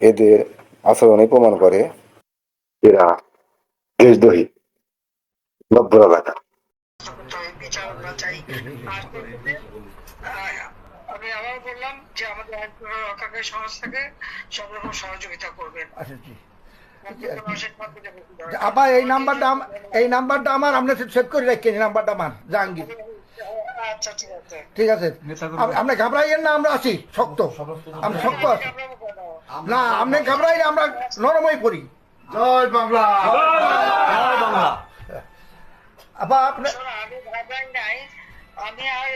এদের আচরণে প্রমাণ করে এরা দেশদ্রোহী নব্বরা লাগা। বিচার আমরা চাই। আর আমি আবার বললাম যে আমাদের আইন রক্ষাকারী সংস্থাকে সব রকম সহযোগিতা করবেন। আবার এই নাম্বারটা আমার আপনি সেভ করে রাখেন। এই নাম্বারটা আমার জাহাঙ্গীর। আচ্ছা ঠিক আছে, আপনি ঘাবড়াইয়েন না, আমরা আছি শক্ত, আমি শক্ত আছি না, আপনি ঘাবড়াই না, আমরা নরমই পড়ি। জয় বাংলা, জয় বাংলা। আবার আপনি আমি ঘাবড়াই নাই। আমি আর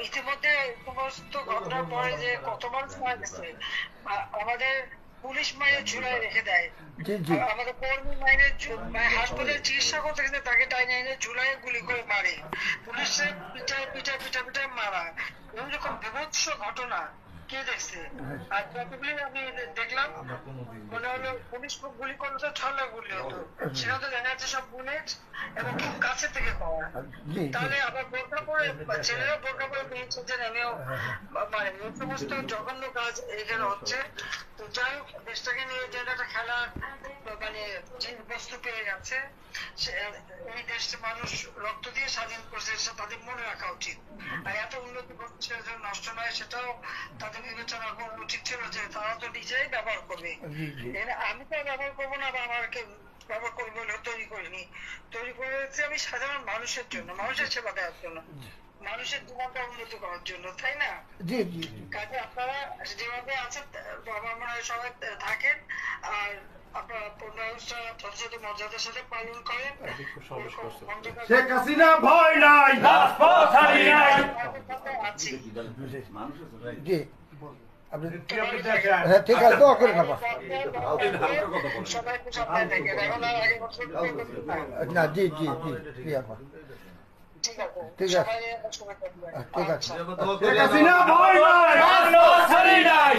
ইতিমধ্যে সমস্ত ঘটনার পরে যে কত মানুষ মারা গেছে, আমাদের পুলিশ মায়ের ঝুলায় রেখে দেয়, আমাদের কর্মী মায়ের হাসপাতালে চিকিৎসা করতে গেছে তাকে টাইনে এনে ঝুলায় গুলি করে মারে, পুলিশের পিটায় মারা, এরকম বিভৎস ঘটনা কে দেখছে? আর যতগুলি আমি দেখলাম মনে হলো পুলিশ গুলি করলে তো ছলা গুলি হতো, সেটা তো দেখা যাচ্ছে সব বুলেট এবং খুব কাছে থেকে পাওয়া। তাহলে আবার বোরকা পরে ছেলেরা বোরকা পরে বেরিয়েছেন, আমিও মানে এই সমস্ত জঘন্য কাজ এখানে হচ্ছে। তো যাই হোক, দেশটাকে নিয়ে যে একটা খেলার মানে বস্তু পেয়ে গেছে, এই দেশটা মানুষ রক্ত দিয়ে স্বাধীন করছে, তাদের মনে রাখা উচিত। আর এত উন্নতি করছে নষ্ট নয়, সেটাও তাদের বিবেচনা করা উচিত ছিল যে তারা তো নিজেই ব্যবহার করবে। আমি তো ব্যবহার করবো না, বা আমাকে ব্যবহার করবো তৈরি করিনি, তৈরি করেছি আমি সাধারণ মানুষের জন্য, মানুষের সেবা দেওয়ার জন্য, মানুষের জীবনটা উন্নতি করার জন্য, তাই না? কাজে আপনারা যেভাবে আছেন আমার মনে হয় সবাই থাকেন, আর আপনারা 15 আগস্টটা যথাযথ মর্যাদার সাথে পালন করেন। শেখ হাসিনা ভয় নাই, আছি। ঠিক আছে, দোয়া করেন। সবাই খুব সাবধানে থাকেন। এখন আর আগে বছর না, জি জি জি জি আপা, ঠিক আছে, ঠিক আছে, সবাই শুভেচ্ছা। ঠিক আছে। শেখ হাসিনা ভয় নাই।